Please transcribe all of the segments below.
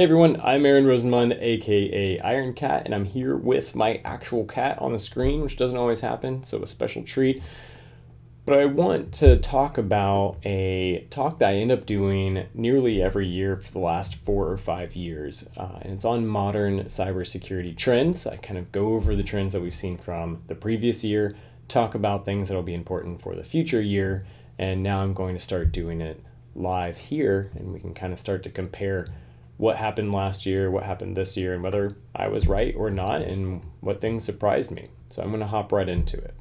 Hey everyone, I'm Aaron Rosenmund, aka Iron Cat, and I'm here with my actual cat on the screen, which doesn't always happen, so a special treat. But I want to talk about a talk that I end up doing nearly every year for the last 4 or 5 years, and it's on modern cybersecurity trends. I kind of go over the trends that we've seen from the previous year, talk about things that will be important for the future year, and now I'm going to start doing it live here, and we can kind of start to compare what happened last year, what happened this year, and whether I was right or not, and what things surprised me. So I'm going to hop right into it.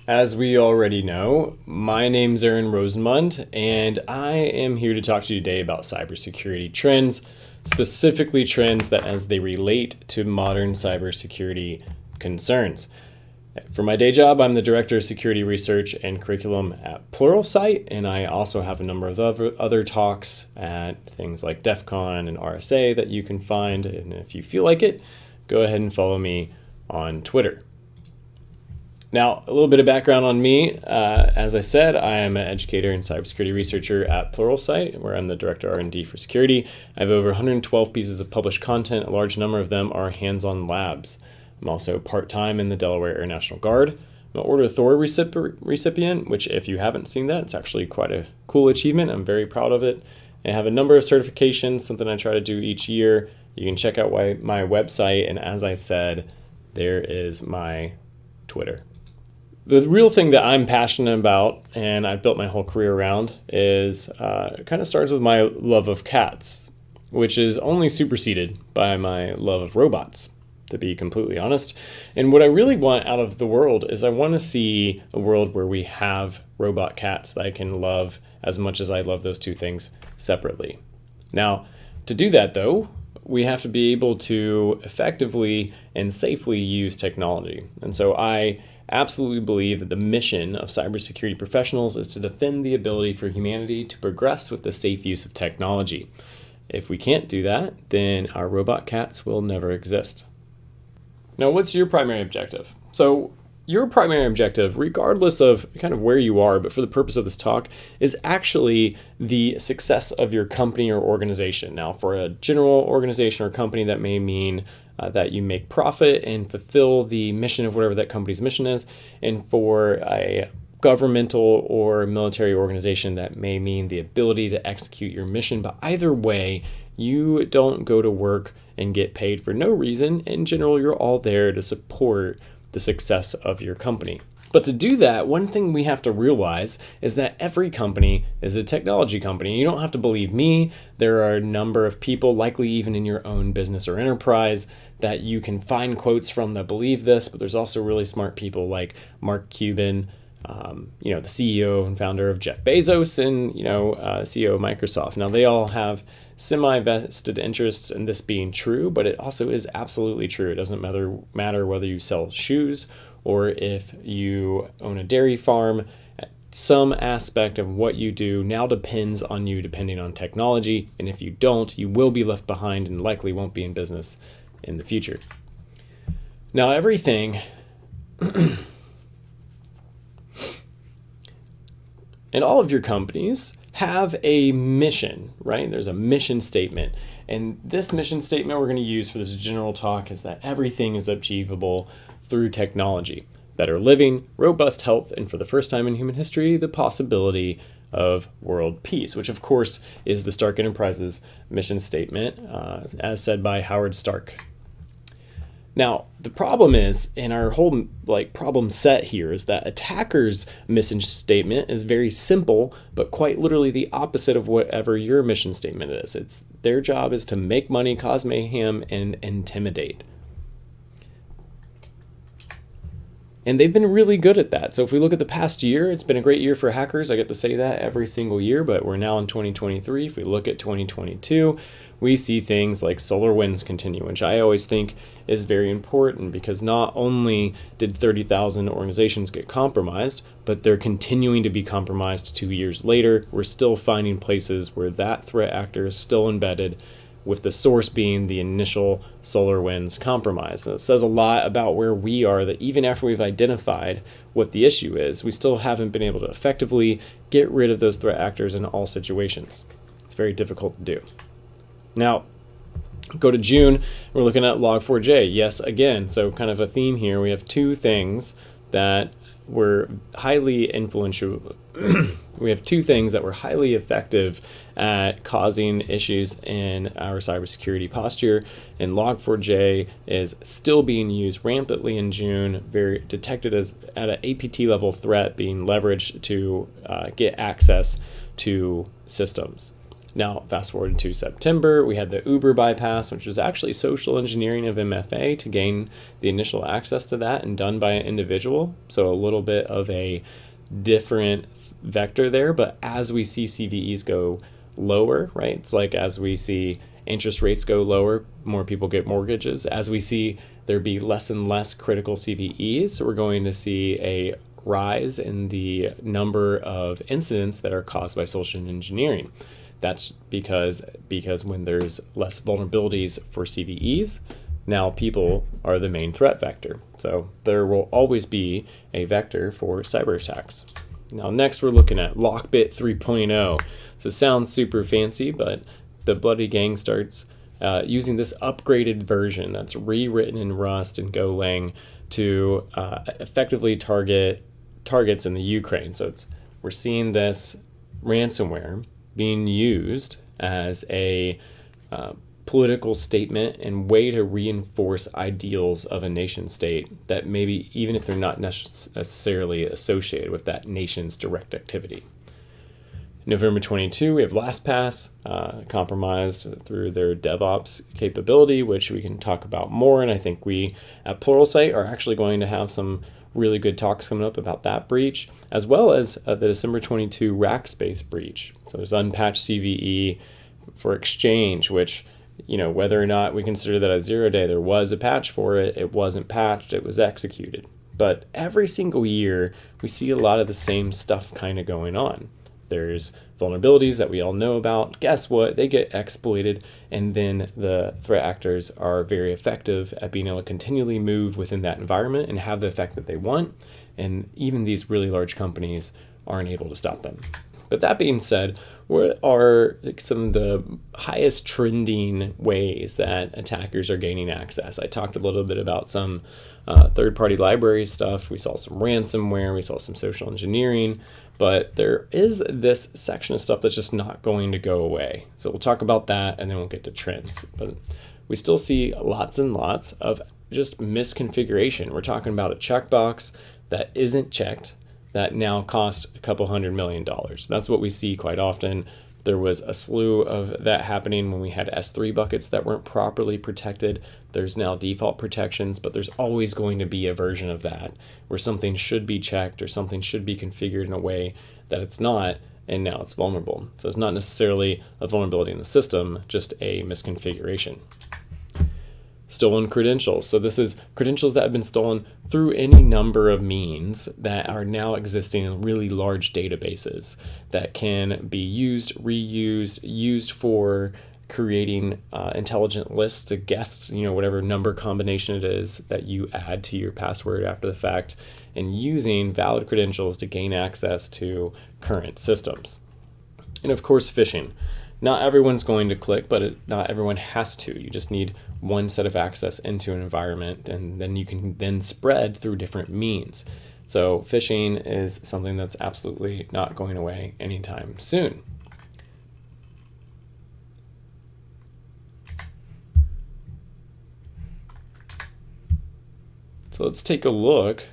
As we already know, my name's Aaron Rosenmund, and I am here to talk to you today about cybersecurity trends, specifically trends that as they relate to modern cybersecurity concerns. For my day job, I'm the Director of Security Research and Curriculum at Pluralsight, and I also have a number of other talks at things like DEF CON and RSA that you can find, and if you feel like it, go ahead and follow me on Twitter. Now, a little bit of background on me. As I said, I am an educator and cybersecurity researcher at Pluralsight, where I'm the Director R&D for Security. I have over 112 pieces of published content. A large number of them are hands-on labs. I'm also part-time in the Delaware Air National Guard. I'm an Order of Thor recipient, which if you haven't seen that, it's actually quite a cool achievement. I'm very proud of it. I have a number of certifications, something I try to do each year. You can check out my website, and as I said, there is my Twitter. The real thing that I'm passionate about, and I've built my whole career around, is it kind of starts with my love of cats, which is only superseded by my love of robots, to be completely honest. And what I really want out of the world is I want to see a world where we have robot cats that I can love as much as I love those two things separately. Now, to do that though, we have to be able to effectively and safely use technology. And so I absolutely believe that the mission of cybersecurity professionals is to defend the ability for humanity to progress with the safe use of technology. If we can't do that, then our robot cats will never exist. Now, what's your primary objective? So your primary objective, regardless of kind of where you are, but for the purpose of this talk, is actually the success of your company or organization. Now, for a general organization or company, that may mean that you make profit and fulfill the mission of whatever that company's mission is. And for a governmental or military organization, that may mean the ability to execute your mission. But either way, you don't go to work and get paid for no reason. In general, you're all there to support the success of your company. But to do that, one thing we have to realize is that every company is a technology company. You don't have to believe me. There are a number of people, likely even in your own business or enterprise, that you can find quotes from that believe this, but there's also really smart people like Mark Cuban, the CEO and founder of Jeff Bezos, and CEO of Microsoft. Now, they all have semi-vested interests in this being true, but it also is absolutely true. It doesn't matter whether you sell shoes or if you own a dairy farm. Some aspect of what you do now depends on you, depending on technology, and if you don't, you will be left behind and likely won't be in business in the future. Now, everything and all of your companies have a mission, right? There's a mission statement. And this mission statement we're going to use for this general talk is that everything is achievable through technology. Better living, robust health, and for the first time in human history, the possibility of world peace, which of course is the Stark Enterprises mission statement, as said by Howard Stark. Now, the problem is, in our whole problem set here, is that attackers' mission statement is very simple, but quite literally the opposite of whatever your mission statement is. It's their job is to make money, cause mayhem, and intimidate. And they've been really good at that. So if we look at the past year, it's been a great year for hackers. I get to say that every single year, but we're now in 2023. If we look at 2022, we see things like SolarWinds continue, which I always think is very important because not only did 30,000 organizations get compromised, but they're continuing to be compromised 2 years later. We're still finding places where that threat actor is still embedded, with the source being the initial SolarWinds compromise. And it says a lot about where we are, that even after we've identified what the issue is, we still haven't been able to effectively get rid of those threat actors in all situations. It's very difficult to do. Now, go to June, we're looking at log4j. Yes, again, so kind of a theme here. We have two things that were highly influential. We have two things that were highly effective at causing issues in our cybersecurity posture, and log4j is still being used rampantly in June, very detected as at an APT level threat being leveraged to get access to systems. Now, fast forward to September, we had the Uber bypass, which was actually social engineering of MFA to gain the initial access to that and done by an individual. So a little bit of a different vector there. But as we see CVEs go lower, right? It's like as we see interest rates go lower, more people get mortgages. As we see there be less and less critical CVEs, we're going to see a rise in the number of incidents that are caused by social engineering. That's because when there's less vulnerabilities for CVEs, now people are the main threat vector. So there will always be a vector for cyber attacks. Now next we're looking at Lockbit 3.0. So it sounds super fancy, but the bloody gang starts using this upgraded version that's rewritten in Rust and Golang to effectively targets in the Ukraine. So we're seeing this ransomware being used as a political statement and way to reinforce ideals of a nation state that maybe even if they're not necessarily associated with that nation's direct activity. November 22, we have LastPass compromised through their DevOps capability, which we can talk about more. And I think we at Pluralsight are actually going to have some really good talks coming up about that breach, as well as the December 22 Rackspace breach. So there's unpatched CVE for Exchange, which, whether or not we consider that a 0-day, there was a patch for it. It wasn't patched, it was executed. But every single year, we see a lot of the same stuff kind of going on. There's vulnerabilities that we all know about. Guess what? They get exploited, and then the threat actors are very effective at being able to continually move within that environment and have the effect that they want. And even these really large companies aren't able to stop them. But that being said, what are some of the highest trending ways that attackers are gaining access? I talked a little bit about some third-party library stuff. We saw some ransomware. We saw some social engineering. But there is this section of stuff that's just not going to go away. So we'll talk about that and then we'll get to trends. But we still see lots and lots of just misconfiguration. We're talking about a checkbox that isn't checked that now cost a couple $100 million. That's what we see quite often. There was a slew of that happening when we had S3 buckets that weren't properly protected. There's now default protections, but there's always going to be a version of that where something should be checked or something should be configured in a way that it's not, and now it's vulnerable. So it's not necessarily a vulnerability in the system, just a misconfiguration. Stolen credentials. So this is credentials that have been stolen through any number of means that are now existing in really large databases that can be used, reused, used for creating intelligent lists of guests, whatever number combination it is that you add to your password after the fact, and using valid credentials to gain access to current systems. And of course, phishing. Not everyone's going to click, but not everyone has to. You just need one set of access into an environment, and then you can then spread through different means. So phishing is something that's absolutely not going away anytime soon. So let's take a look.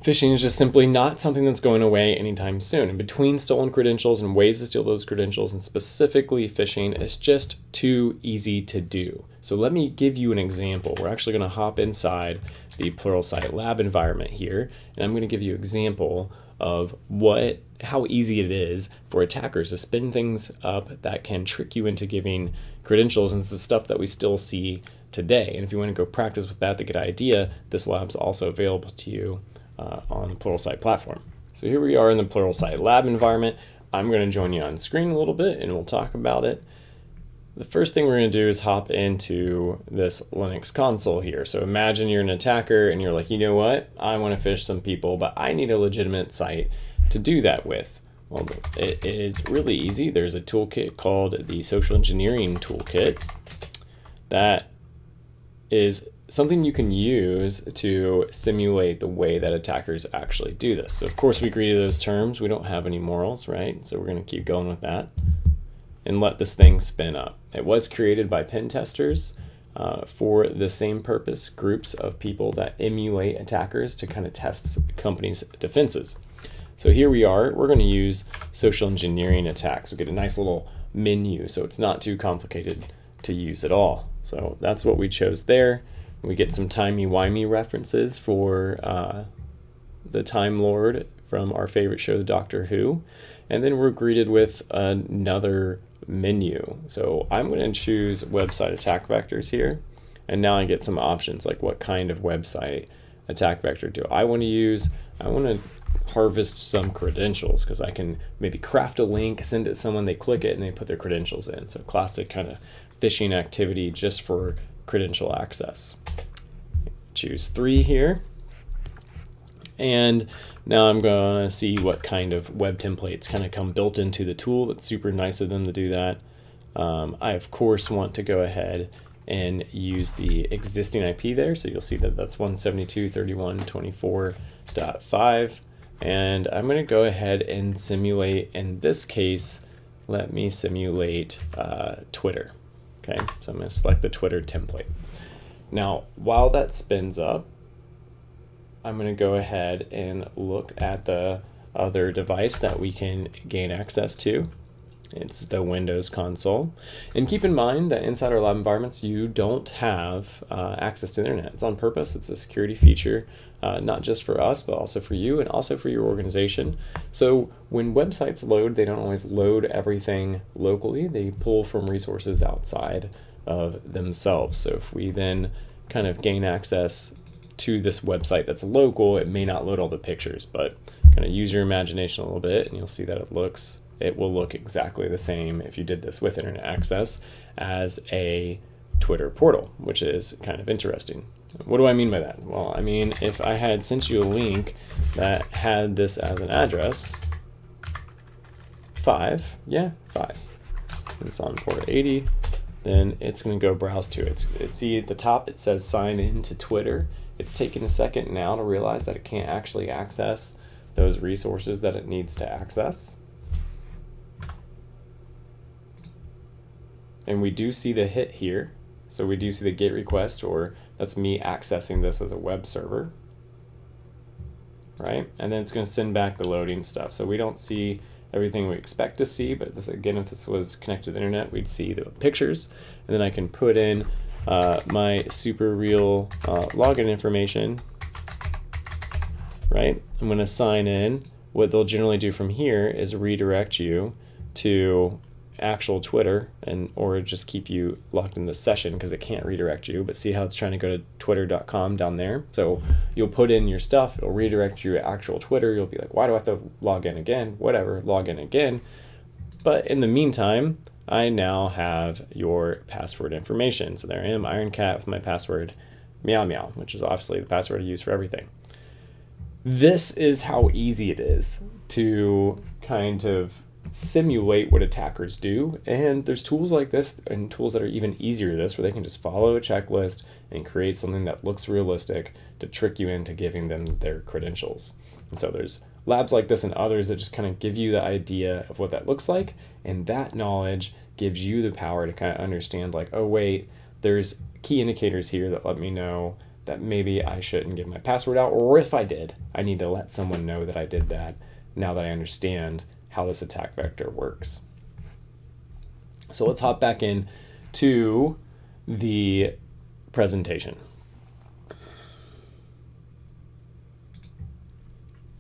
Phishing is just simply not something that's going away anytime soon. And between stolen credentials and ways to steal those credentials, and specifically phishing, it's just too easy to do. So let me give you an example. We're actually going to hop inside the Pluralsight lab environment here, and I'm going to give you an example of how easy it is for attackers to spin things up that can trick you into giving credentials, and this is stuff that we still see today. And if you want to go practice with that to get an idea, this lab's also available to you on the Pluralsight platform. So here we are in the Pluralsight lab environment. I'm going to join you on screen a little bit and we'll talk about it. The first thing we're going to do is hop into this Linux console here. So imagine you're an attacker and you're like, you know what? I want to phish some people, but I need a legitimate site to do that with. Well, it is really easy. There's a toolkit called the Social Engineering Toolkit that is something you can use to simulate the way that attackers actually do this. So of course we agree to those terms. We don't have any morals, right? So we're going to keep going with that and let this thing spin up. It was created by pen testers for the same purpose, groups of people that emulate attackers to kind of test companies' defenses. So here we are, we're going to use social engineering attacks. We get a nice little menu, so it's not too complicated to use at all. So that's what we chose there. We get some timey-wimey references for the Time Lord from our favorite show, Doctor Who. And then we're greeted with another menu. So I'm going to choose website attack vectors here. And now I get some options like what kind of website attack vector do I want to use. I want to harvest some credentials because I can maybe craft a link, send it to someone, they click it, and they put their credentials in. So classic kind of phishing activity just for credential access. Choose 3 here. And now I'm going to see what kind of web templates kind of come built into the tool. That's super nice of them to do that. I, of course, want to go ahead and use the existing IP there. So you'll see that that's 172.31.24.5. And I'm going to go ahead and simulate, in this case, let me simulate Twitter. Okay, so I'm going to select the Twitter template. Now, while that spins up, I'm going to go ahead and look at the other device that we can gain access to. It's the Windows console. And keep in mind that inside our lab environments, you don't have access to the internet. It's on purpose. It's a security feature, not just for us, but also for you and also for your organization. So when websites load, they don't always load everything locally. They pull from resources outside of themselves. So if we then kind of gain access to this website that's local, it may not load all the pictures, but kind of use your imagination a little bit and you'll see that it will look exactly the same if you did this with internet access as a Twitter portal, which is kind of interesting. What do I mean by that? Well, I mean, if I had sent you a link that had this as an address, 5, it's on port 80, then it's going to go browse to it. See at the top, it says sign in to Twitter. It's taken a second now to realize that it can't actually access those resources that it needs to access. And we do see the hit here. So we do see the GET request, or that's me accessing this as a web server, right? And then it's going to send back the loading stuff. So we don't see everything we expect to see, but this, again, if this was connected to the internet, we'd see the pictures. And then I can put in my super real login information, right? I'm going to sign in. What they'll generally do from here is redirect you to actual Twitter or just keep you locked in the session because it can't redirect you. But see how it's trying to go to twitter.com down there. So you'll put in your stuff, it'll redirect you to actual Twitter. You'll be like, why do I have to log in again? Whatever, log in again. But in the meantime, I now have your password information. So there I am, IronCat, with my password, meow meow, which is obviously the password I use for everything. This is how easy it is to kind of simulate what attackers do. And there's tools like this and tools that are even easier to this, where they can just follow a checklist and create something that looks realistic to trick you into giving them their credentials. And so there's labs like this and others that just kind of give you the idea of what that looks like, and that knowledge gives you the power to kind of understand, like, oh wait, there's key indicators here that let me know that maybe I shouldn't give my password out, or if I did, I need to let someone know that I did that now that I understand how this attack vector works. So let's hop back in to the presentation.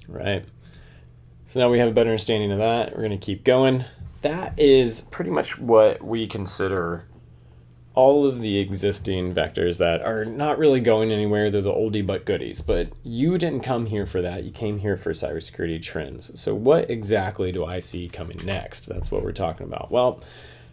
Right. So now we have a better understanding of that. We're going to keep going. That is pretty much what we consider all of the existing vectors that are not really going anywhere. They're the oldie but goodies, but you didn't come here for that. You came here for cybersecurity trends. So what exactly do I see coming next? That's what we're talking about. Well,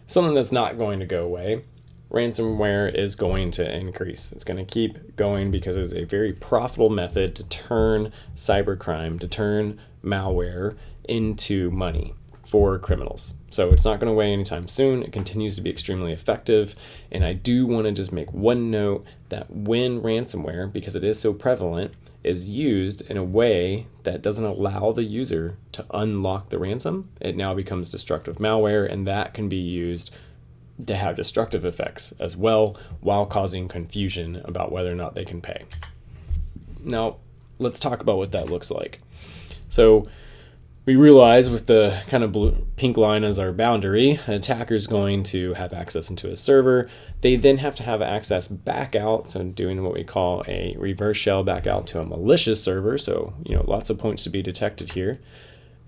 something that's not going to go away. Ransomware is going to increase. It's going to keep going because it's a very profitable method to turn cybercrime, to turn malware into money for criminals. So it's not going to away anytime soon. It continues to be extremely effective. And I do want to just make one note that when ransomware, because it is so prevalent, is used in a way that doesn't allow the user to unlock the ransom, it now becomes destructive malware, and that can be used to have destructive effects as well, while causing confusion about whether or not they can pay. Now, let's talk about what that looks like. So we realize with the kind of pink line as our boundary, an attacker is going to have access into a server. They then have to have access back out, so doing what we call a reverse shell back out to a malicious server. So, lots of points to be detected here.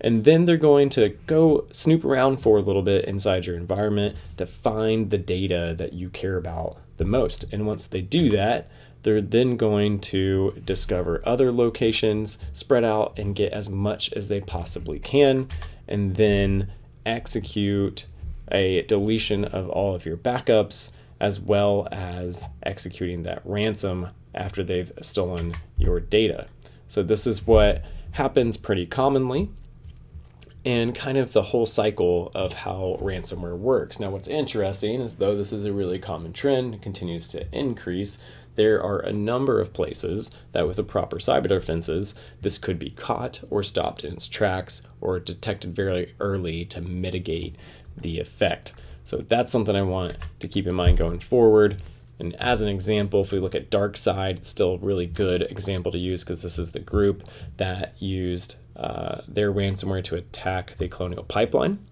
And then they're going to go snoop around for a little bit inside your environment to find the data that you care about the most. And once they do that, they're then going to discover other locations, spread out, and get as much as they possibly can, and then execute a deletion of all of your backups, as well as executing that ransom after they've stolen your data. So this is what happens pretty commonly, and kind of the whole cycle of how ransomware works. Now, what's interesting is, though this is a really common trend, it continues to increase, there are a number of places that with the proper cyber defenses, this could be caught or stopped in its tracks or detected very early to mitigate the effect. So that's something I want to keep in mind going forward. And as an example, if we look at DarkSide, it's still a really good example to use because this is the group that used their ransomware to attack the Colonial Pipeline.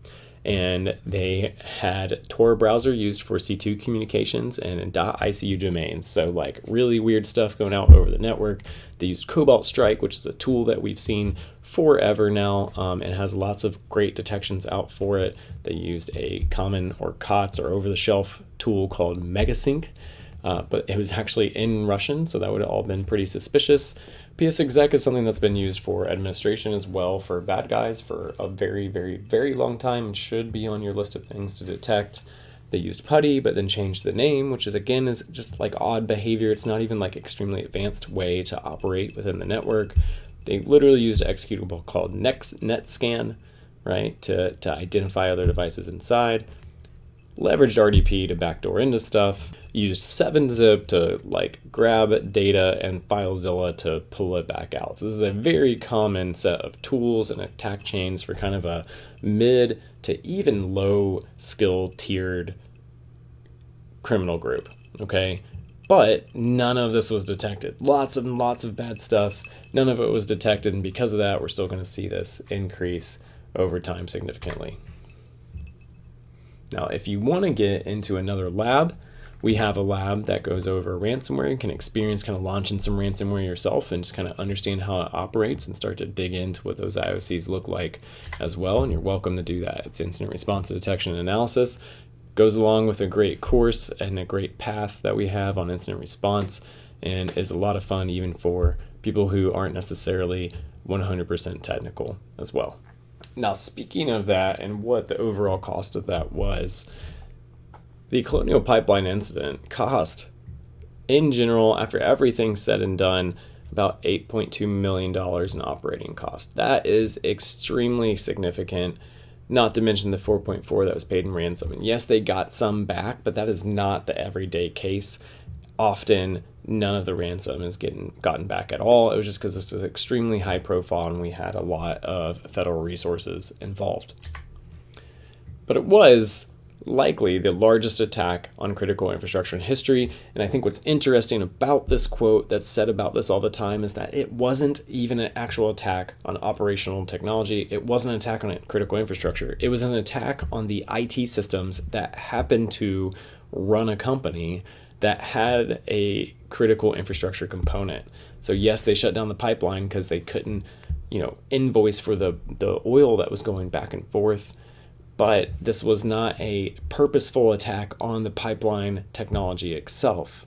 And they had Tor browser used for C2 communications and .icu domains. So like really weird stuff going out over the network. They used Cobalt Strike, which is a tool that we've seen forever now, and has lots of great detections out for it. They used a common or COTS or over-the-shelf tool called Megasync, but it was actually in Russian, so that would have all been pretty suspicious. PSExec is something that's been used for administration as well for bad guys for a very, very, very long time and should be on your list of things to detect. They used PuTTY, but then changed the name, which is again is just like odd behavior. It's not even like extremely advanced way to operate within the network. They literally used an executable called NetScan, right, to identify other devices inside. Leveraged RDP to backdoor into stuff, used 7-zip to like grab data, and FileZilla to pull it back out. So this is a very common set of tools and attack chains for kind of a mid to even low skill tiered criminal group, okay? But none of this was detected. Lots and lots of bad stuff. None of it was detected, and because of that, we're still going to see this increase over time significantly. Now, if you want to get into another lab, we have a lab that goes over ransomware. You can experience kind of launching some ransomware yourself and just kind of understand how it operates and start to dig into what those IOCs look like as well. And you're welcome to do that. It's incident response detection and analysis. Goes along with a great course and a great path that we have on incident response, and is a lot of fun even for people who aren't necessarily 100% technical as well. Now, speaking of that and what the overall cost of that was, the Colonial Pipeline incident cost, in general, after everything said and done, about $8.2 million in operating cost. That is extremely significant, not to mention the 4.4 that was paid in ransom. And yes, they got some back, but that is not the everyday case. Often, none of the ransom is gotten back at all. It was just because this was extremely high profile and we had a lot of federal resources involved. But it was likely the largest attack on critical infrastructure in history. And I think what's interesting about this quote that's said about this all the time is that it wasn't even an actual attack on operational technology. It wasn't an attack on critical infrastructure. It was an attack on the IT systems that happened to run a company that had a critical infrastructure component. So yes, they shut down the pipeline because they couldn't, invoice for the oil that was going back and forth. But this was not a purposeful attack on the pipeline technology itself.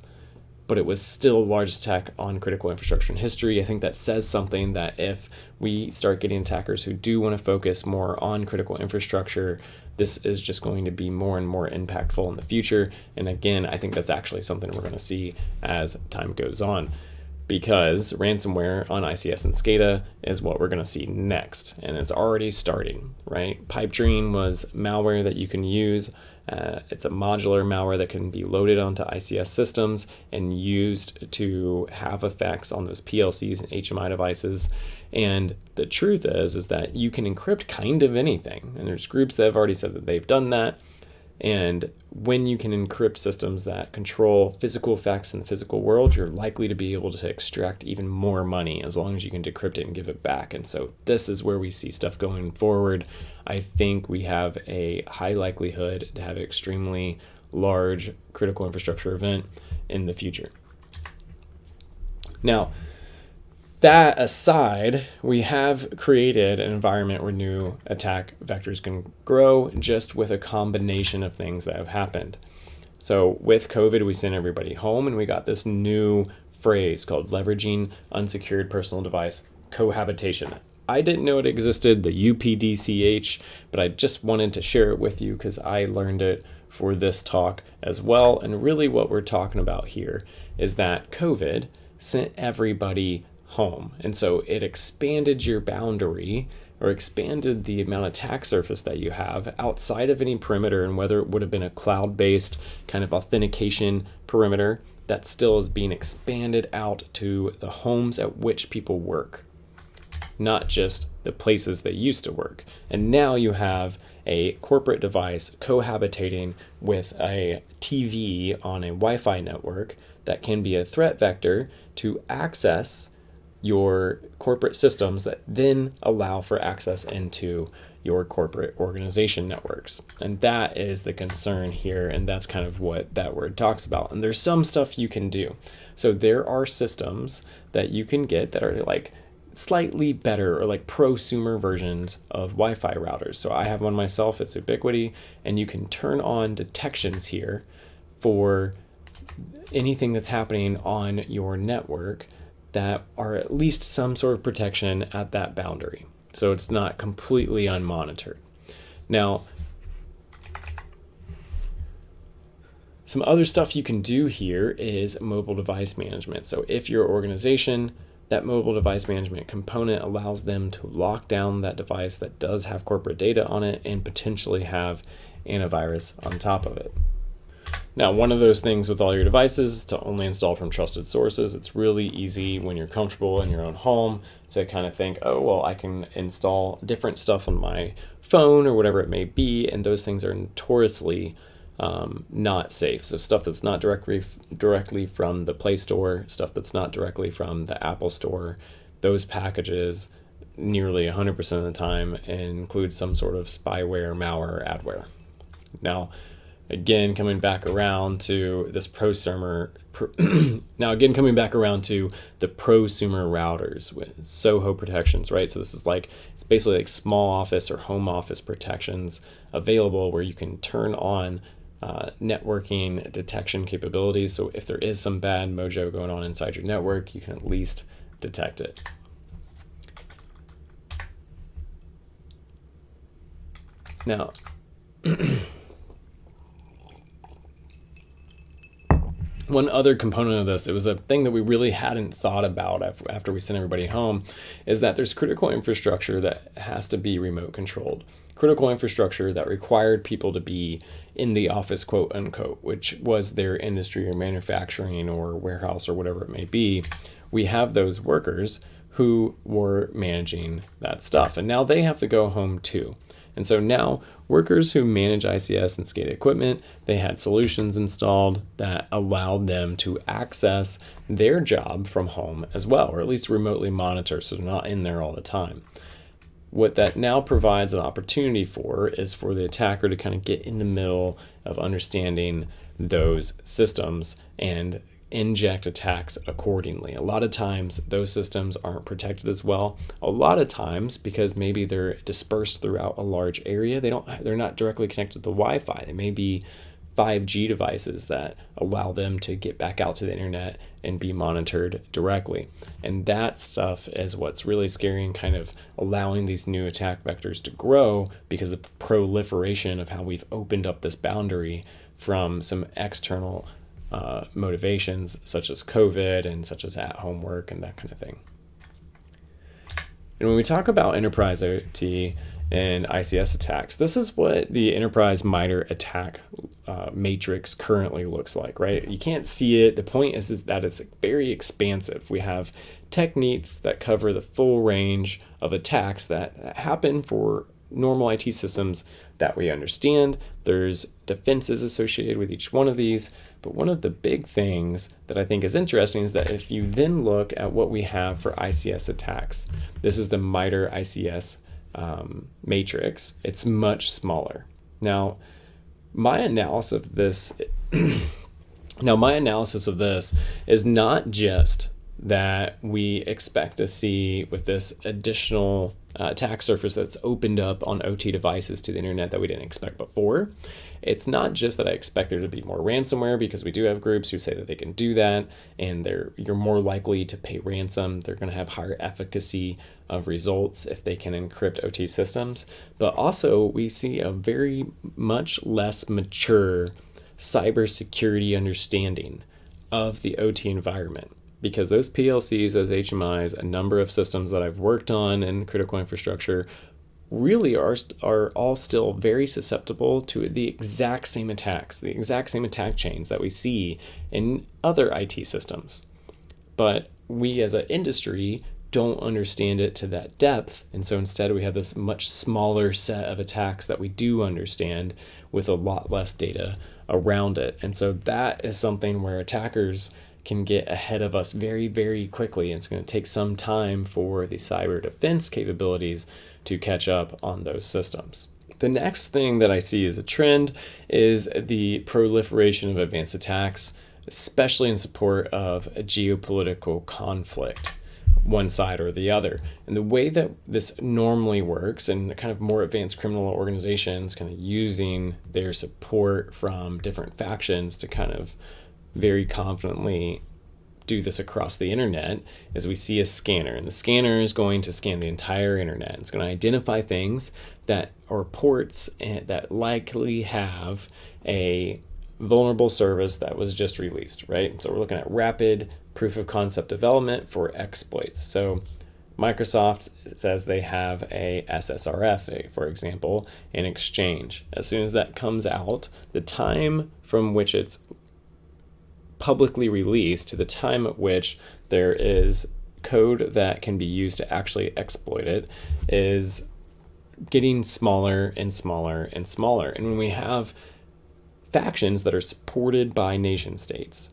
but it was still the largest attack on critical infrastructure in history. I think that says something, that if we start getting attackers who do want to focus more on critical infrastructure, this is just going to be more and more impactful in the future. And again, I think that's actually something we're going to see as time goes on, because ransomware on ICS and SCADA is what we're going to see next. And it's already starting, right? Pipedream was malware that you can use. It's a modular malware that can be loaded onto ICS systems and used to have effects on those PLCs and HMI devices. And the truth is that you can encrypt kind of anything. And there's groups that have already said that they've done that. And when you can encrypt systems that control physical effects in the physical world, you're likely to be able to extract even more money as long as you can decrypt it and give it back. And so this is where we see stuff going forward. I think we have a high likelihood to have an extremely large critical infrastructure event in the future. Now, that aside, we have created an environment where new attack vectors can grow just with a combination of things that have happened. So with COVID, we sent everybody home, and we got this new phrase called leveraging unsecured personal device cohabitation. I didn't know it existed, the UPDCH, but I just wanted to share it with you because I learned it for this talk as well. And really what we're talking about here is that COVID sent everybody home. And so it expanded your boundary, or expanded the amount of attack surface that you have outside of any perimeter. And whether it would have been a cloud-based kind of authentication perimeter, that still is being expanded out to the homes at which people work, not just the places they used to work. And now you have a corporate device cohabitating with a TV on a Wi-Fi network that can be a threat vector to access your corporate systems that then allow for access into your corporate organization networks. And that is the concern here, and that's kind of what that word talks about. And there's some stuff you can do. So there are systems that you can get that are like slightly better, or like prosumer versions of Wi-Fi routers. So I have one myself, it's Ubiquiti, and you can turn on detections here for anything that's happening on your network that are at least some sort of protection at that boundary. So it's not completely unmonitored. Now, some other stuff you can do here is mobile device management. So if your organization, that mobile device management component allows them to lock down that device that does have corporate data on it and potentially have antivirus on top of it. Now, one of those things with all your devices is to only install from trusted sources. It's really easy when you're comfortable in your own home to kind of think, oh, well, I can install different stuff on my phone or whatever it may be, and those things are notoriously not safe. So stuff that's not directly from the Play Store, stuff that's not directly from the Apple Store, those packages nearly 100% of the time include some sort of spyware, malware, or adware. Now, again, coming back around to this prosumer routers with SOHO protections, right? So this is like, it's basically like small office or home office protections available where you can turn on networking detection capabilities. So if there is some bad mojo going on inside your network, you can at least detect it. Now, one other component of this, it was a thing that we really hadn't thought about after we sent everybody home, is that there's critical infrastructure that has to be remote controlled. Critical infrastructure that required people to be in the office, quote unquote, which was their industry or manufacturing or warehouse or whatever it may be. We have those workers who were managing that stuff, and now they have to go home too. And so now workers who manage ICS and SCADA equipment, they had solutions installed that allowed them to access their job from home as well, or at least remotely monitor, so they're not in there all the time. What that now provides an opportunity for is for the attacker to kind of get in the middle of understanding those systems and inject attacks accordingly. A lot of times those systems aren't protected as well. A lot of times because maybe they're dispersed throughout a large area, they're not directly connected to Wi-Fi. They may be 5G devices that allow them to get back out to the internet and be monitored directly. And that stuff is what's really scary and kind of allowing these new attack vectors to grow because of the proliferation of how we've opened up this boundary from some external motivations such as COVID and such as at-home work and that kind of thing. And when we talk about enterprise OT and ICS attacks, this is what the enterprise MITRE attack matrix currently looks like, right? You can't see it. The point is that it's very expansive. We have techniques that cover the full range of attacks that happen for normal IT systems that we understand. There's defenses associated with each one of these. But one of the big things that I think is interesting is that if you then look at what we have for ICS attacks, this is the MITRE ICS matrix. It's much smaller. Now, my analysis of this is not just that we expect to see with this additional attack surface that's opened up on OT devices to the internet that we didn't expect before. It's not just that I expect there to be more ransomware, because we do have groups who say that they can do that and you're more likely to pay ransom. They're going to have higher efficacy of results if they can encrypt OT systems. But also we see a very much less mature cybersecurity understanding of the OT environment. Because those PLCs, those HMIs, a number of systems that I've worked on in critical infrastructure really are all still very susceptible to the exact same attacks, the exact same attack chains that we see in other IT systems. But we as an industry don't understand it to that depth. And so instead we have this much smaller set of attacks that we do understand with a lot less data around it. And so that is something where attackers can get ahead of us very, very quickly. And it's going to take some time for the cyber defense capabilities to catch up on those systems. The next thing that I see as a trend is the proliferation of advanced attacks, especially in support of a geopolitical conflict, one side or the other. And the way that this normally works, and the kind of more advanced criminal organizations kind of using their support from different factions to kind of very confidently do this across the internet, is we see a scanner, and the scanner is going to scan the entire internet. It's going to identify things that or ports that likely have a vulnerable service that was just released, right? So we're looking at rapid proof of concept development for exploits. So Microsoft says they have a SSRF, for example, in Exchange. As soon as that comes out, the time from which it's publicly released to the time at which there is code that can be used to actually exploit it is getting smaller and smaller and smaller. And when we have factions that are supported by nation states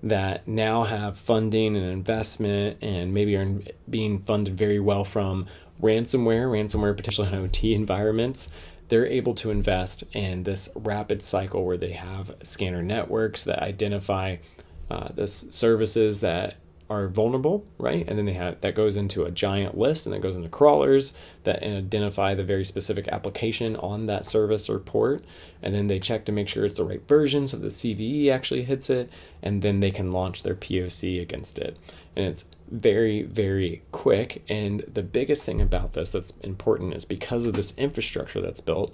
that now have funding and investment and maybe are being funded very well from ransomware potentially in OT environments, they're able to invest in this rapid cycle where they have scanner networks that identify the services that are vulnerable, right? And then they have that goes into a giant list, and that goes into crawlers that identify the very specific application on that service or port. And then they check to make sure it's the right version so the CVE actually hits it, and then they can launch their POC against it. And it's very, very quick. And the biggest thing about this that's important is because of this infrastructure that's built,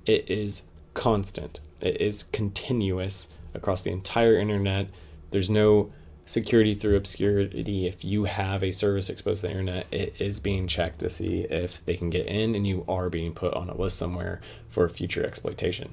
it is constant. It is continuous across the entire internet. There's no security through obscurity. If you have a service exposed to the internet, it is being checked to see if they can get in, and you are being put on a list somewhere for future exploitation.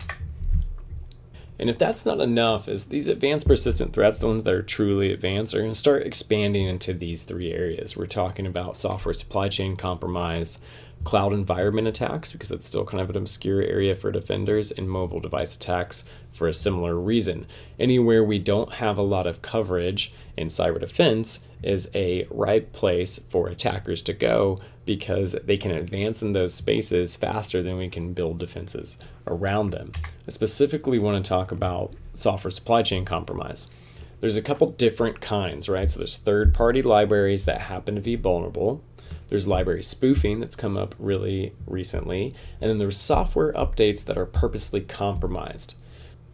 And if that's not enough, is these advanced persistent threats, the ones that are truly advanced, are going to start expanding into these three areas. We're talking about software supply chain compromise, cloud environment attacks, because it's still kind of an obscure area for defenders, and mobile device attacks for a similar reason. Anywhere we don't have a lot of coverage in cyber defense is a right place for attackers to go, because they can advance in those spaces faster than we can build defenses around them. I specifically want to talk about software supply chain compromise. There's a couple different kinds, right? So there's third-party libraries that happen to be vulnerable. There's library spoofing that's come up really recently. And then there's software updates that are purposely compromised.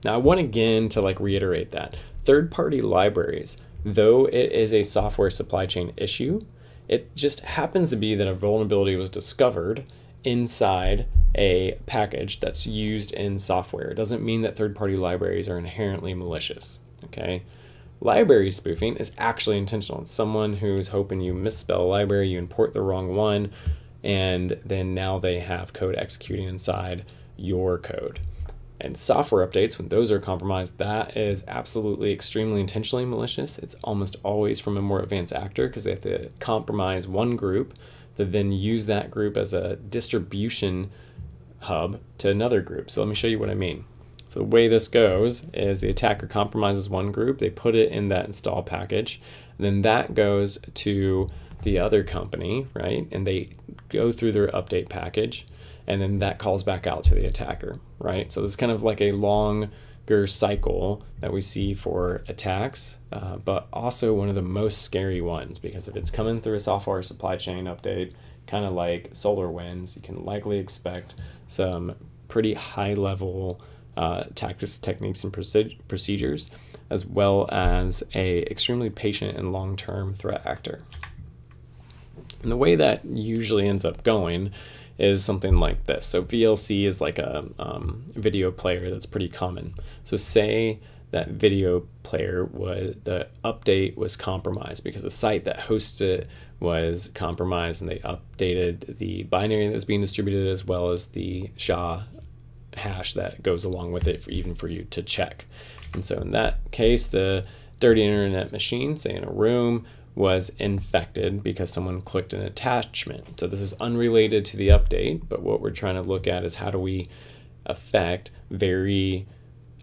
Now, I want again to reiterate that third-party libraries, though it is a software supply chain issue, it just happens to be that a vulnerability was discovered inside a package that's used in software. It doesn't mean that third-party libraries are inherently malicious, okay? Library spoofing is actually intentional. It's someone who's hoping you misspell a library, you import the wrong one, and then now they have code executing inside your code. And software updates, when those are compromised, that is absolutely extremely intentionally malicious. It's almost always from a more advanced actor because they have to compromise one group to then use that group as a distribution hub to another group. So let me show you what I mean. So the way this goes is the attacker compromises one group, they put it in that install package, and then that goes to the other company, right? And they go through their update package, and then that calls back out to the attacker, right? So this is kind of like a longer cycle that we see for attacks, but also one of the most scary ones, because if it's coming through a software supply chain update, kind of like SolarWinds, you can likely expect some pretty high level tactics, techniques, and procedures, as well as a extremely patient and long-term threat actor. And the way that usually ends up going is something like this. So VLC is like a video player that's pretty common. So say that video player the update was compromised because the site that hosts it was compromised, and they updated the binary that was being distributed as well as the SHA hash that goes along with it even for you to check. And so in that case, the dirty internet machine, say in a room, was infected because someone clicked an attachment. So this is unrelated to the update, but what we're trying to look at is how do we affect very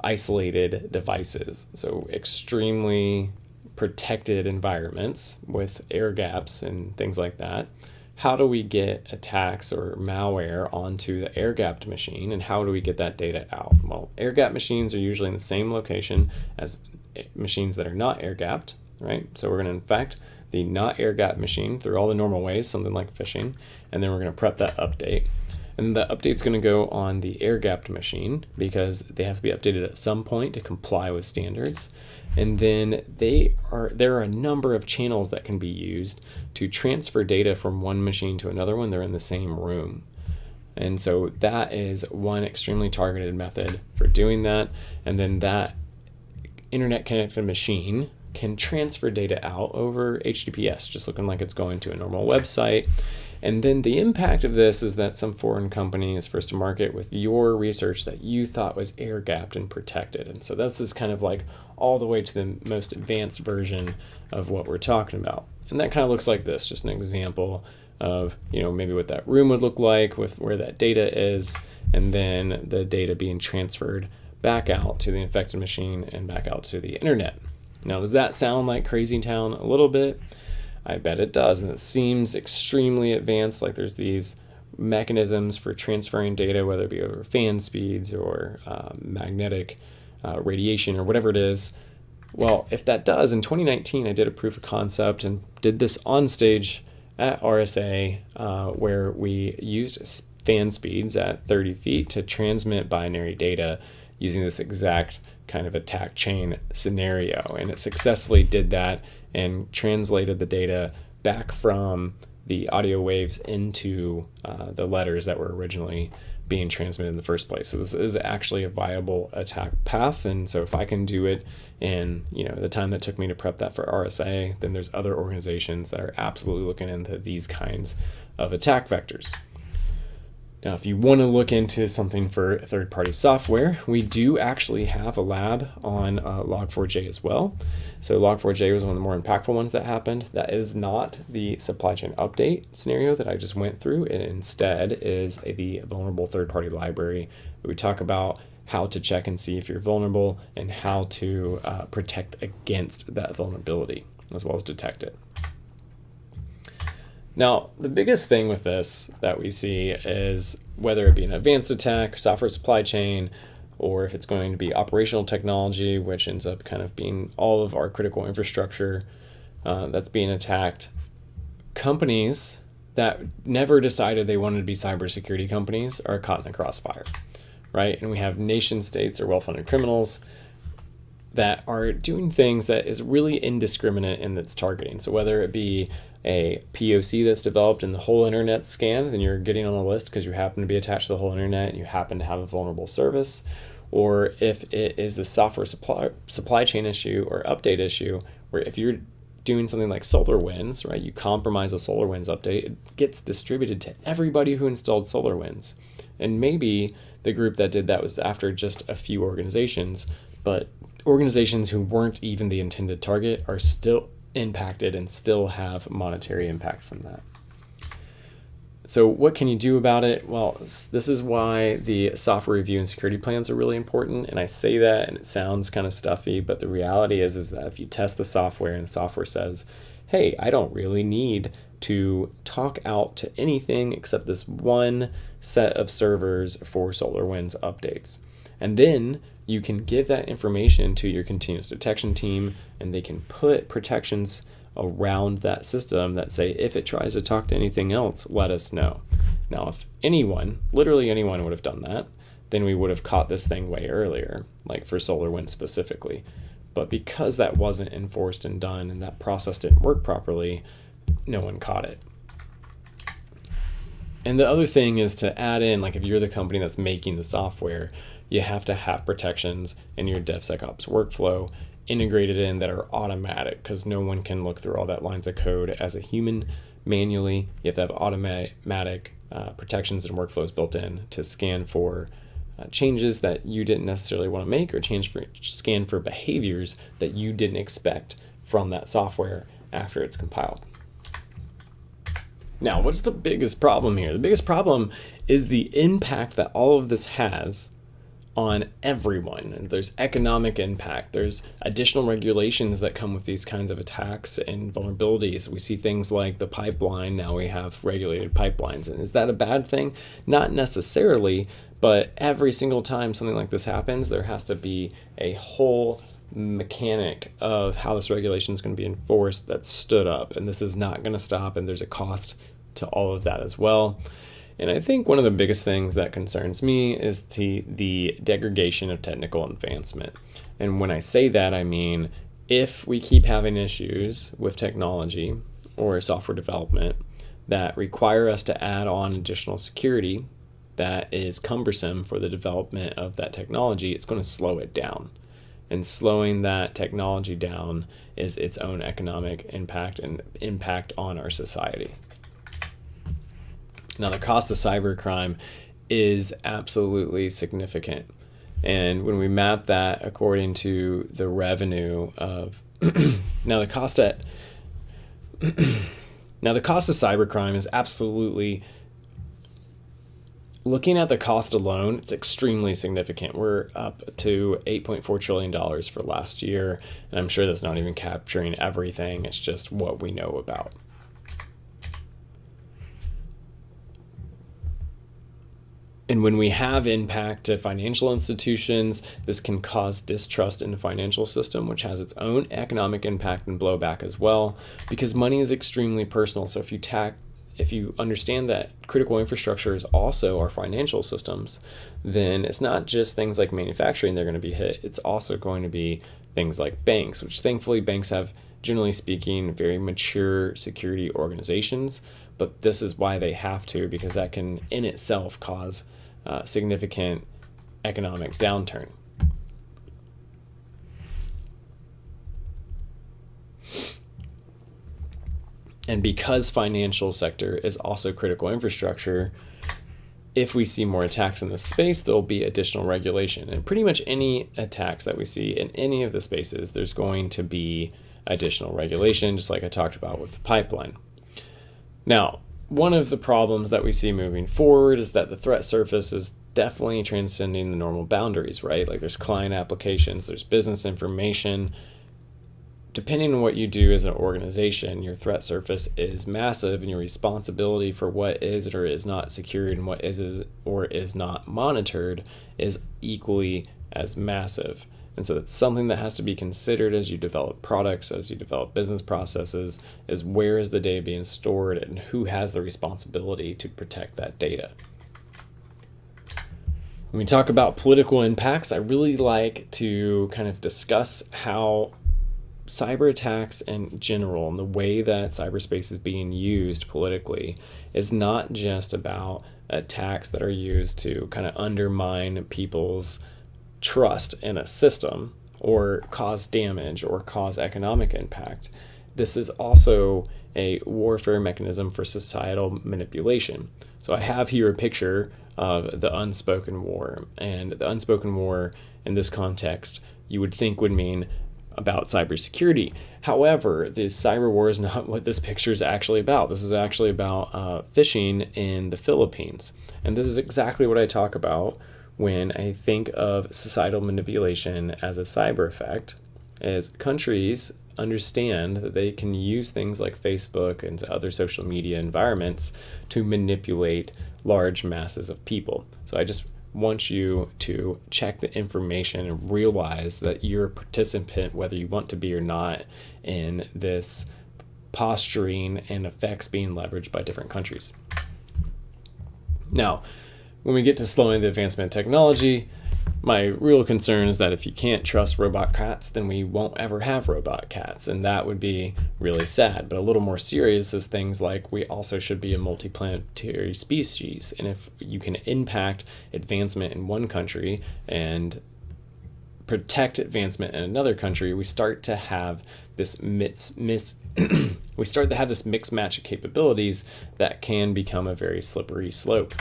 isolated devices. So extremely protected environments with air gaps and things like that. How do we get attacks or malware onto the air-gapped machine, and how do we get that data out? Well, air-gapped machines are usually in the same location as machines that are not air-gapped, right? So we're going to infect the not air-gapped machine through all the normal ways, something like phishing, and then we're going to prep that update. And the update's going to go on the air-gapped machine because they have to be updated at some point to comply with standards. And then there are a number of channels that can be used to transfer data from one machine to another when they're in the same room. And so that is one extremely targeted method for doing that. And then that internet connected machine can transfer data out over HTTPS, just looking like it's going to a normal website. And then the impact of this is that some foreign company is first to market with your research that you thought was air-gapped and protected. And so this is kind of like all the way to the most advanced version of what we're talking about. And that kind of looks like this, just an example of, maybe what that room would look like with where that data is, and then the data being transferred back out to the infected machine and back out to the internet. Now, does that sound like crazy town a little bit? I bet it does, and it seems extremely advanced, like there's these mechanisms for transferring data, whether it be over fan speeds or magnetic radiation or whatever it is. Well, if that does, in 2019, I did a proof of concept and did this on stage at RSA where we used fan speeds at 30 feet to transmit binary data using this exact kind of attack chain scenario. And it successfully did that and translated the data back from the audio waves into the letters that were originally being transmitted in the first place. So this is actually a viable attack path. And so if I can do it in the time that took me to prep that for RSA, then there's other organizations that are absolutely looking into these kinds of attack vectors. Now, if you want to look into something for third-party software, we do actually have a lab on Log4j as well. So Log4j was one of the more impactful ones that happened. That is not the supply chain update scenario that I just went through. It instead is the vulnerable third-party library. We talk about how to check and see if you're vulnerable and how to protect against that vulnerability as well as detect it. Now, the biggest thing with this that we see is whether it be an advanced attack, software supply chain, or if it's going to be operational technology, which ends up kind of being all of our critical infrastructure that's being attacked. Companies that never decided they wanted to be cybersecurity companies are caught in the crossfire, right? And we have nation states or well-funded criminals that are doing things that is really indiscriminate in its targeting. So whether it be a POC that's developed and the whole internet scanned, then you're getting on a list because you happen to be attached to the whole internet and you happen to have a vulnerable service, or if it is the software supply chain issue or update issue, where if you're doing something like SolarWinds, right, you compromise a SolarWinds update, it gets distributed to everybody who installed SolarWinds. And maybe the group that did that was after just a few organizations, but organizations who weren't even the intended target are still impacted and still have monetary impact from that. So what can you do about it? Well, this is why the software review and security plans are really important. And I say that and it sounds kind of stuffy, but the reality is that if you test the software and the software says, hey, I don't really need to talk out to anything except this one set of servers for SolarWinds updates. And then you can give that information to your continuous detection team, and they can put protections around that system that say, if it tries to talk to anything else, let us know. Now, if anyone, literally anyone would have done that, then we would have caught this thing way earlier, like for SolarWinds specifically. But because that wasn't enforced and done, and that process didn't work properly, no one caught it. And the other thing is to add in, like if you're the company that's making the software, you have to have protections in your DevSecOps workflow integrated in that are automatic, because no one can look through all that lines of code as a human manually. You have to have automatic protections and workflows built in to scan for changes that you didn't necessarily want to make, or scan for behaviors that you didn't expect from that software after it's compiled. Now, what's the biggest problem here? The biggest problem is the impact that all of this has on everyone. And there's economic impact. There's additional regulations that come with these kinds of attacks and vulnerabilities. We see things like the pipeline. Now we have regulated pipelines. And is that a bad thing? Not necessarily, but every single time something like this happens, there has to be a whole mechanic of how this regulation is going to be enforced that stood up. And this is not going to stop. And there's a cost to all of that as well. And I think one of the biggest things that concerns me is the degradation of technical advancement. And when I say that, I mean, if we keep having issues with technology or software development that require us to add on additional security that is cumbersome for the development of that technology, it's going to slow it down. And slowing that technology down is its own economic impact and impact on our society. Now, the cost of cybercrime is absolutely significant. And when we map that according to the revenue of now the cost of cybercrime is absolutely, looking at the cost alone, it's extremely significant. We're up to $8.4 trillion for last year, and I'm sure that's not even capturing everything. It's just what we know about. And when we have impact to financial institutions, this can cause distrust in the financial system, which has its own economic impact and blowback as well, because money is extremely personal. So if you understand that critical infrastructure is also our financial systems, then it's not just things like manufacturing that are going to be hit. It's also going to be things like banks, which thankfully banks have, generally speaking, very mature security organizations. But this is why they have to, because that can in itself cause significant economic downturn. And because financial sector is also critical infrastructure, if we see more attacks in this space, there'll be additional regulation. And pretty much any attacks that we see in any of the spaces, there's going to be additional regulation, just like I talked about with the pipeline. Now, one of the problems that we see moving forward is that the threat surface is definitely transcending the normal boundaries, right? Like there's client applications, there's business information. Depending on what you do as an organization, your threat surface is massive, and your responsibility for what is or is not secured and what is or is not monitored is equally as massive. And so that's something that has to be considered as you develop products, as you develop business processes, is where is the data being stored and who has the responsibility to protect that data. When we talk about political impacts, I really like to kind of discuss how cyber attacks in general and the way that cyberspace is being used politically is not just about attacks that are used to kind of undermine people's trust in a system or cause damage or cause economic impact. This is also a warfare mechanism for societal manipulation. So I have here a picture of the unspoken war, and the unspoken war in this context you would think would mean about cybersecurity. However, the cyber war is not what this picture is actually about. This is actually about phishing in the Philippines. And this is exactly what I talk about when I think of societal manipulation as a cyber effect, as countries understand that they can use things like Facebook and other social media environments to manipulate large masses of people. So I just want you to check the information and realize that you're a participant, whether you want to be or not, in this posturing and effects being leveraged by different countries. Now, when we get to slowing the advancement of technology, my real concern is that if you can't trust robot cats, then we won't ever have robot cats, and that would be really sad. But a little more serious is things like we also should be a multiplanetary species, and if you can impact advancement in one country and protect advancement in another country, we start to have this mixed match of capabilities that can become a very slippery slope.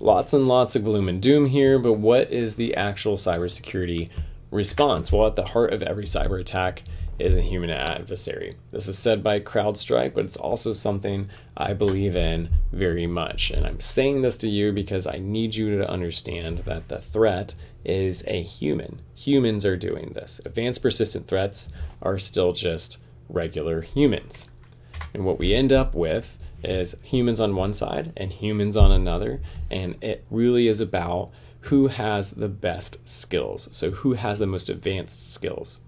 Lots and lots of gloom and doom here, but what is the actual cybersecurity response? Well, at the heart of every cyber attack is a human adversary. This is said by CrowdStrike, but it's also something I believe in very much. And I'm saying this to you because I need you to understand that the threat is a human. Humans are doing this. Advanced persistent threats are still just regular humans. And what we end up with is humans on one side and humans on another, and it really is about who has the best skills. So who has the most advanced skills?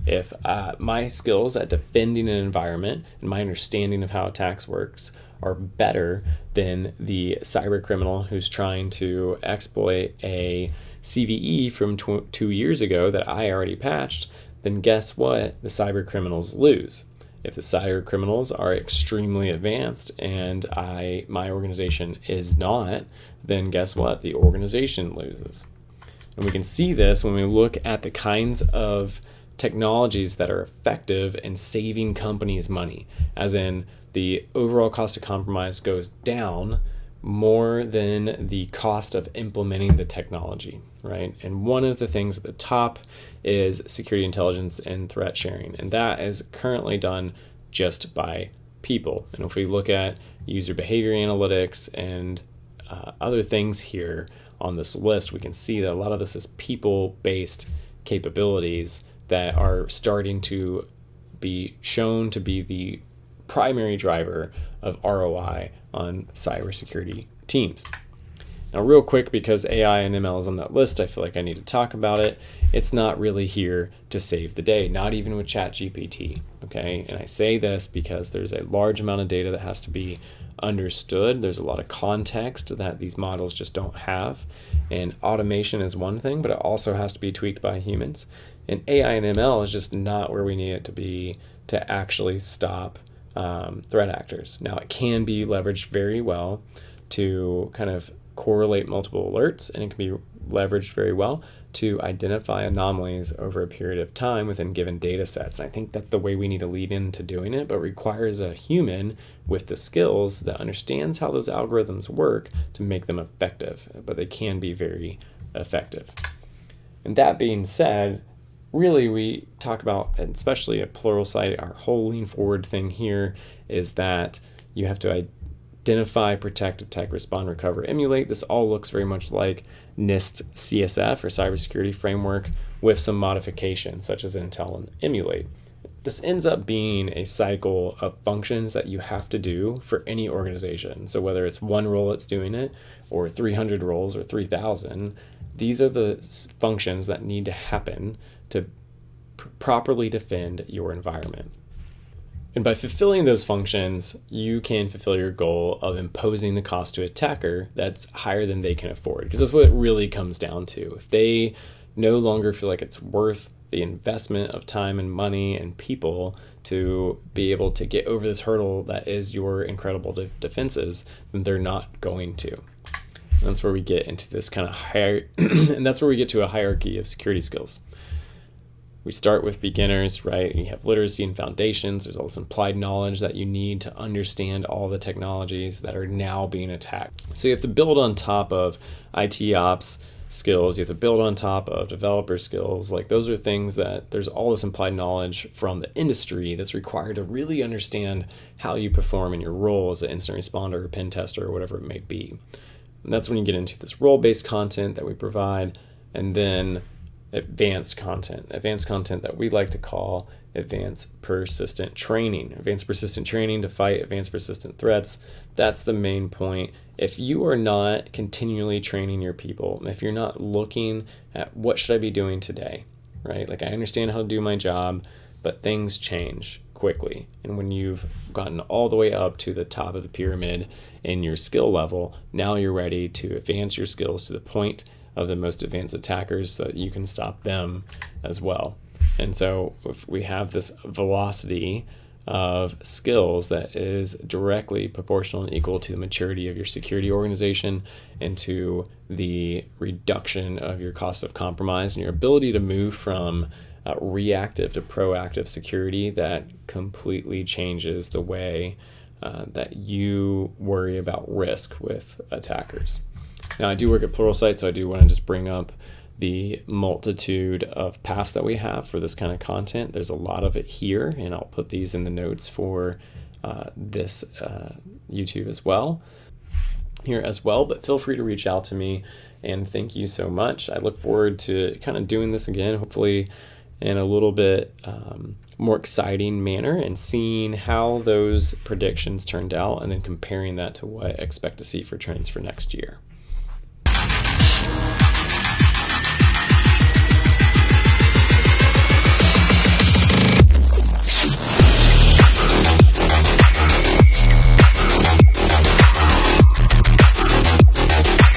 If my skills at defending an environment and my understanding of how attacks works are better than the cyber criminal who's trying to exploit a CVE from 2 years ago that I already patched, then guess what? The cyber criminals lose. If the cyber criminals are extremely advanced and my organization is not, then guess what? The organization loses. And we can see this when we look at the kinds of technologies that are effective in saving companies money, as in the overall cost of compromise goes down more than the cost of implementing the technology, right? And one of the things at the top is security intelligence and threat sharing, and that is currently done just by people. And if we look at user behavior analytics and other things here on this list, we can see that a lot of this is people-based capabilities that are starting to be shown to be the primary driver of ROI on cybersecurity teams. Now, real quick, because AI and ML is on that list, I feel like I need to talk about it. It's not really here to save the day, not even with ChatGPT, okay? And I say this because there's a large amount of data that has to be understood. There's a lot of context that these models just don't have. And automation is one thing, but it also has to be tweaked by humans. And AI and ML is just not where we need it to be to actually stop threat actors. Now, it can be leveraged very well to kind of correlate multiple alerts, and it can be leveraged very well to identify anomalies over a period of time within given data sets. And I think that's the way we need to lead into doing it, but requires a human with the skills that understands how those algorithms work to make them effective, but they can be very effective. And that being said, really we talk about, especially at Pluralsight, our whole lean forward thing here is that you have to identify, protect, detect, respond, recover, emulate. This all looks very much like NIST CSF or cybersecurity framework with some modifications such as Intel and emulate. This ends up being a cycle of functions that you have to do for any organization. So whether it's one role that's doing it or 300 roles or 3,000, these are the functions that need to happen to properly defend your environment. And by fulfilling those functions, you can fulfill your goal of imposing the cost to attacker that's higher than they can afford. Because that's what it really comes down to. If they no longer feel like it's worth the investment of time and money and people to be able to get over this hurdle that is your incredible defenses, then they're not going to. And that's where we get into this kind of and that's where we get to a hierarchy of security skills. We start with beginners, right? You have literacy and foundations. There's all this implied knowledge that you need to understand all the technologies that are now being attacked. So you have to build on top of IT ops skills. You have to build on top of developer skills. Like, those are things that there's all this implied knowledge from the industry that's required to really understand how you perform in your role as an incident responder or pen tester or whatever it may be. And that's when you get into this role-based content that we provide, and then advanced content that we like to call advanced persistent training to fight advanced persistent threats. That's the main point. If you are not continually training your people, if you're not looking at what should I be doing today, right? Like, I understand how to do my job, but things change quickly. And when you've gotten all the way up to the top of the pyramid in your skill level, now you're ready to advance your skills to the point of the most advanced attackers so that you can stop them as well. And so if we have this velocity of skills that is directly proportional and equal to the maturity of your security organization and to the reduction of your cost of compromise and your ability to move from reactive to proactive security, that completely changes the way that you worry about risk with attackers. Now, I do work at Pluralsight, so I do want to just bring up the multitude of paths that we have for this kind of content. There's a lot of it here, and I'll put these in the notes for this YouTube as well, but feel free to reach out to me, and thank you so much. I look forward to kind of doing this again, hopefully in a little bit more exciting manner, and seeing how those predictions turned out and then comparing that to what I expect to see for trends for next year.